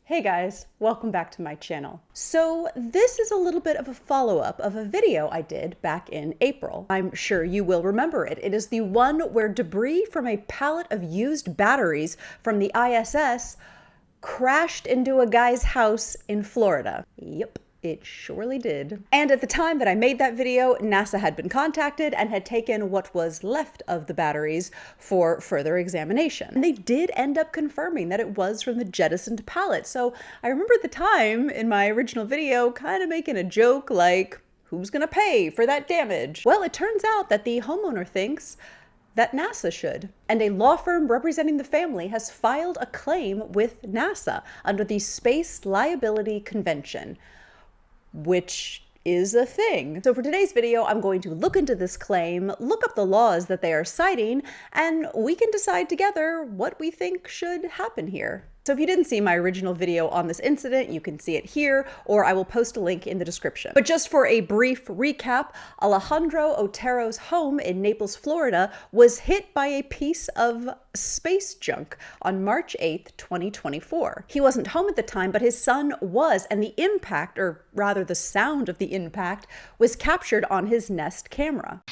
Hey guys, welcome back to my channel. So this is a little bit of a follow-up of a video I did back in April. I'm sure you will remember it. It is the one where debris from a pallet of used batteries from the ISS crashed into a guy's house in Florida. Yep. It surely did. And at the time that I made that video, NASA had been contacted and had taken what was left of the batteries for further examination. And they did end up confirming that it was from the jettisoned pallet. So I remember at the time in my original video kind of making a joke like, who's gonna pay for that damage? Well, it turns out that the homeowner thinks that NASA should. And a law firm representing the family has filed a claim with NASA under the Space Liability Convention, which is a thing. So for today's video, I'm going to look into this claim, look up the laws that they are citing, and we can decide together what we think should happen here. So if you didn't see my original video on this incident, you can see it here, or I will post a link in the description. But just for a brief recap, Alejandro Otero's home in Naples, Florida was hit by a piece of space junk on March 8th, 2024. He wasn't home at the time, but his son was, and the impact, or rather the sound of the impact, was captured on his Nest camera.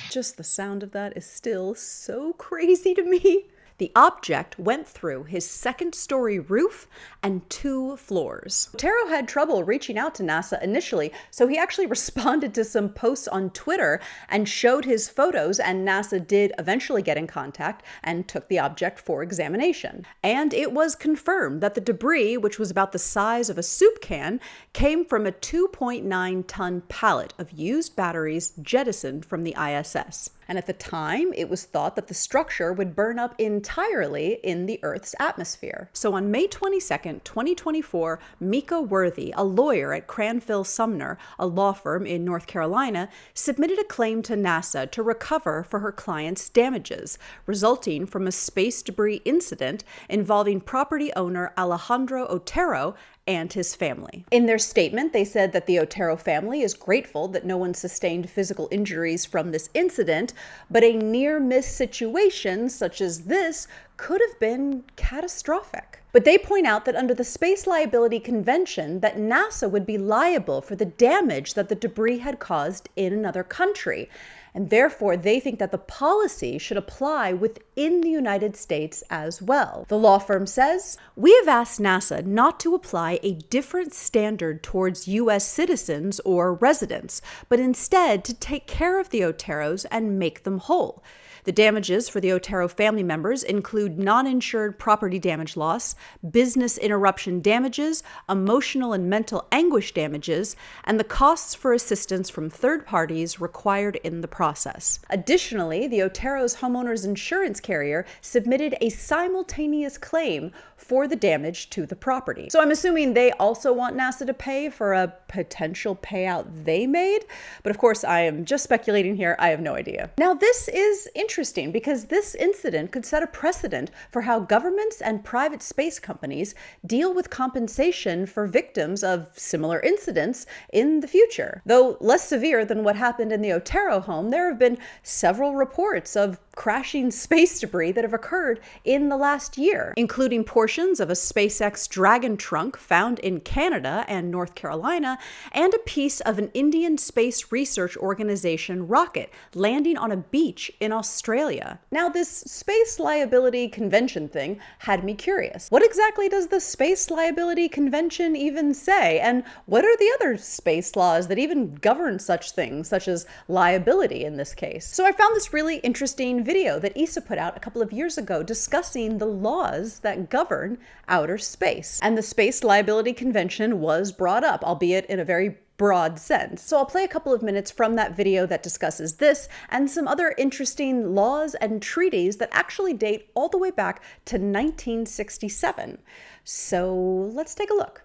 Just the sound of that is still so crazy to me. The object went through his second-story roof and 2 floors. Otero had trouble reaching out to NASA initially, so he actually responded to some posts on Twitter and showed his photos, and NASA did eventually get in contact and took the object for examination. And it was confirmed that the debris, which was about the size of a soup can, came from a 2.9-ton pallet of used batteries jettisoned from the ISS. And at the time, it was thought that the structure would burn up entirely in the Earth's atmosphere. So on May 22nd, 2024, Mika Worthy, a lawyer at Cranfield Sumner, a law firm in North Carolina, submitted a claim to NASA to recover for her client's damages, resulting from a space debris incident involving property owner Alejandro Otero and his family. In their statement, they said that the Otero family is grateful that no one sustained physical injuries from this incident, but a near-miss situation such as this could have been catastrophic. But they point out that under the Space Liability Convention, that NASA would be liable for the damage that the debris had caused in another country. And therefore, they think that the policy should apply within the United States as well. The law firm says, "We have asked NASA not to apply a different standard towards U.S. citizens or residents, but instead to take care of the Oteros and make them whole. The damages for the Otero family members include non-insured property damage loss, business interruption damages, emotional and mental anguish damages, and the costs for assistance from third parties required in the process." Additionally, the Otero's homeowner's insurance carrier submitted a simultaneous claim for the damage to the property. So I'm assuming they also want NASA to pay for a potential payout they made, but of course I am just speculating here. I have no idea. Now this is interesting because this incident could set a precedent for how governments and private space companies deal with compensation for victims of similar incidents in the future. Though less severe than what happened in the Otero home, there have been several reports of crashing space debris that have occurred in the last year, including portions of a SpaceX Dragon trunk found in Canada and North Carolina, and a piece of an Indian Space Research Organization rocket landing on a beach in Australia. Now, this Space Liability Convention thing had me curious. What exactly does the Space Liability Convention even say? And what are the other space laws that even govern such things, such as liability in this case? So I found this really interesting video that ESA put out a couple of years ago discussing the laws that govern outer space. And the Space Liability Convention was brought up, albeit in a very broad sense. So I'll play a couple of minutes from that video that discusses this and some other interesting laws and treaties that actually date all the way back to 1967. So let's take a look.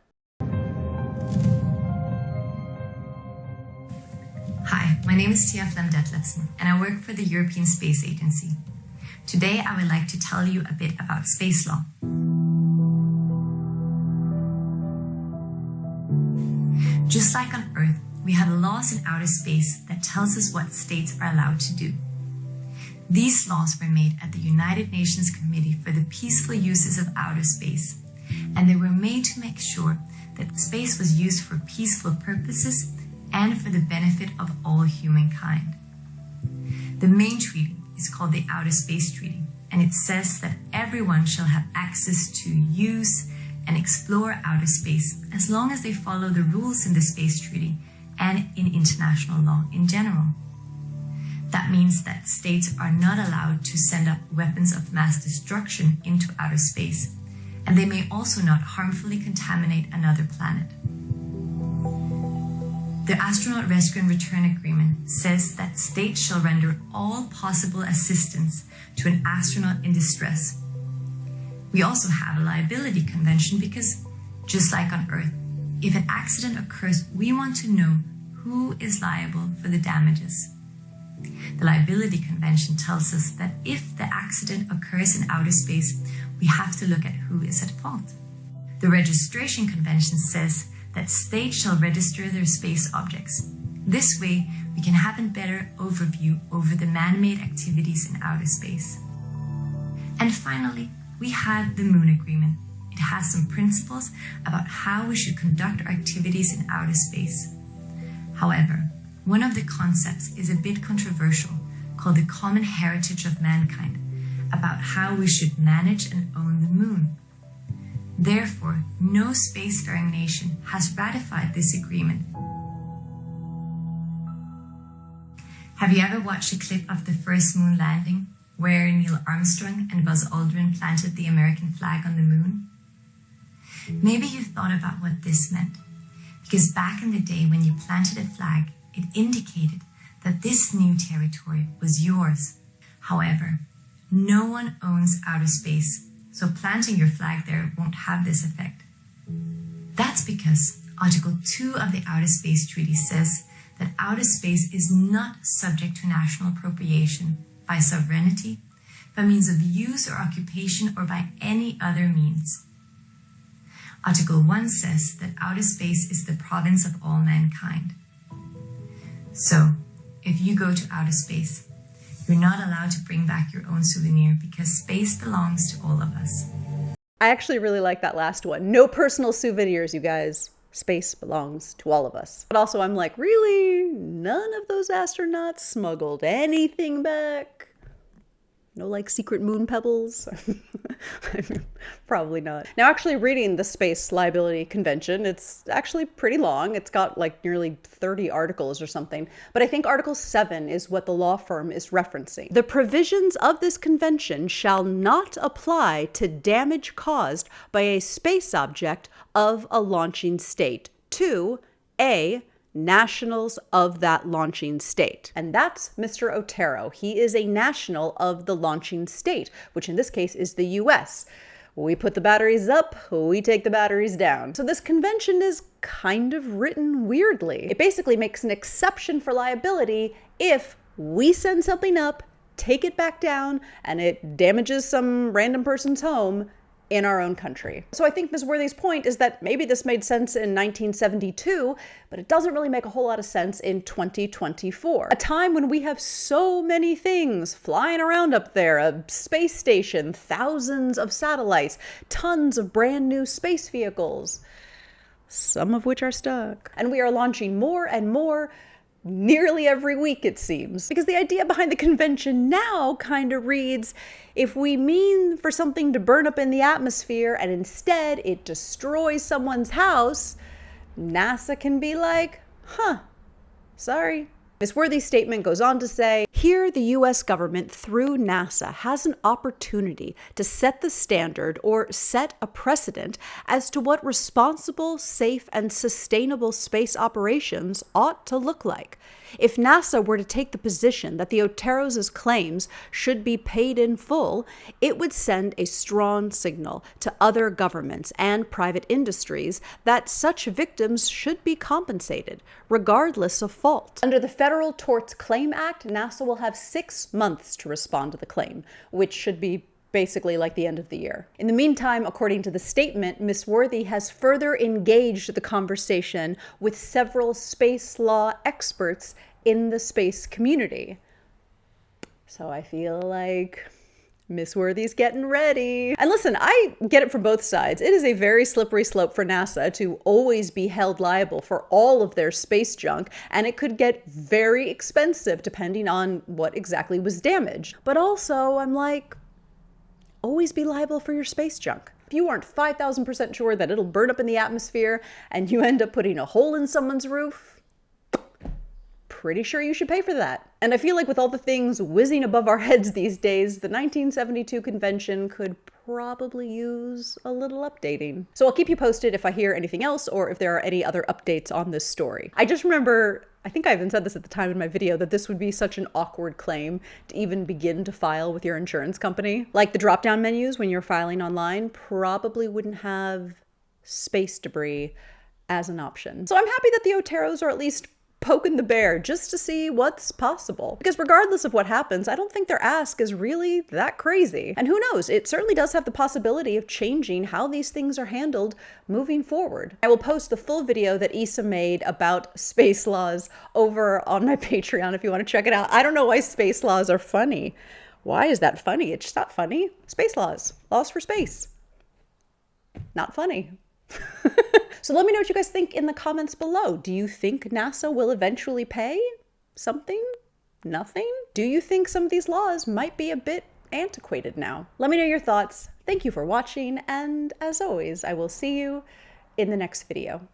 Hi, my name is Tia Flem Detlefsen, and I work for the European Space Agency. Today, I would like to tell you a bit about space law. Just like on Earth, we we have laws in outer space that tells us what states are allowed to do. These laws were made at the United Nations Committee for the Peaceful Uses of Outer Space, and they were made to make sure that space was used for peaceful purposes and for the benefit of all humankind. The main treaty is called the Outer Space Treaty, and it says that everyone shall have access to use and explore outer space as long as they follow the rules in the Space Treaty and in international law in general. That means that states are not allowed to send up weapons of mass destruction into outer space, and they may also not harmfully contaminate another planet. The Astronaut Rescue and Return Agreement says that states shall render all possible assistance to an astronaut in distress. We also have a liability convention because, just like on Earth, if an accident occurs, we want to know who is liable for the damages. The Liability Convention tells us that if the accident occurs in outer space, we have to look at who is at fault. The Registration Convention says that states shall register their space objects. This way, we can have a better overview over the man-made activities in outer space. And finally, we have the Moon Agreement. It has some principles about how we should conduct our activities in outer space. However, one of the concepts is a bit controversial, called the common heritage of mankind, about how we should manage and own the moon. Therefore, no spacefaring nation has ratified this agreement. Have you ever watched a clip of the first moon landing, where Neil Armstrong and Buzz Aldrin planted the American flag on the moon? Maybe you thought about what this meant, because back in the day when you planted a flag, it indicated that this new territory was yours. However, no one owns outer space, so planting your flag there won't have this effect. That's because Article 2 of the Outer Space Treaty says that outer space is not subject to national appropriation by sovereignty, by means of use or occupation, or by any other means. Article 1 says that outer space is the province of all mankind. So, if you go to outer space, you're not allowed to bring back your own souvenir because space belongs to all of us. I actually really like that last one. No personal souvenirs, you guys. Space belongs to all of us. But also I'm like, really? None of those astronauts smuggled anything back? No, like, secret moon pebbles? Probably not. Now, actually reading the Space Liability Convention, it's actually pretty long. It's got like nearly 30 articles or something. But I think Article 7 is what the law firm is referencing. The provisions of this convention shall not apply to damage caused by a space object of a launching state to A, nationals of that launching state. And that's Mr. Otero. He is a national of the launching state, which in this case is the US. We put the batteries up, we take the batteries down. So this convention is kind of written weirdly. It basically makes an exception for liability if we send something up, take it back down, and it damages some random person's home in our own country. So I think Ms. Worthy's point is that maybe this made sense in 1972, but it doesn't really make a whole lot of sense in 2024. A time when we have so many things flying around up there, a space station, thousands of satellites, tons of brand new space vehicles, some of which are stuck. And we are launching more and more nearly every week, it seems. Because the idea behind the convention now kind of reads, if we mean for something to burn up in the atmosphere and instead it destroys someone's house, NASA can be like, sorry. Ms. Worthy's statement goes on to say, here the US government through NASA has an opportunity to set the standard or set a precedent as to what responsible, safe, and sustainable space operations ought to look like. If NASA were to take the position that the Oteros' claims should be paid in full, it would send a strong signal to other governments and private industries that such victims should be compensated, regardless of fault. Under the Federal Torts Claim Act, NASA will have 6 months to respond to the claim, which should be basically like the end of the year. In the meantime, according to the statement, Ms. Worthy has further engaged the conversation with several space law experts in the space community. So I feel like Miss Worthy's getting ready. And listen, I get it from both sides. It is a very slippery slope for NASA to always be held liable for all of their space junk, and it could get very expensive depending on what exactly was damaged. But also, I'm like, always be liable for your space junk. If you aren't 5,000% sure that it'll burn up in the atmosphere and you end up putting a hole in someone's roof, pretty sure you should pay for that. And I feel like with all the things whizzing above our heads these days, the 1972 convention could probably use a little updating. So I'll keep you posted if I hear anything else or if there are any other updates on this story. I just remember, I think I even said this at the time in my video, that this would be such an awkward claim to even begin to file with your insurance company. Like the drop-down menus when you're filing online probably wouldn't have space debris as an option. So I'm happy that the Oteros are at least poking the bear just to see what's possible. Because regardless of what happens, I don't think their ask is really that crazy. And who knows, it certainly does have the possibility of changing how these things are handled moving forward. I will post the full video that Issa made about space laws over on my Patreon if you want to check it out. I don't know why space laws are funny. Why is that funny? It's just not funny. Space laws. Laws for space. Not funny. So let me know what you guys think in the comments below. Do you think NASA will eventually pay? Something? Nothing? Do you think some of these laws might be a bit antiquated now? Let me know your thoughts. Thank you for watching, and as always, I will see you in the next video.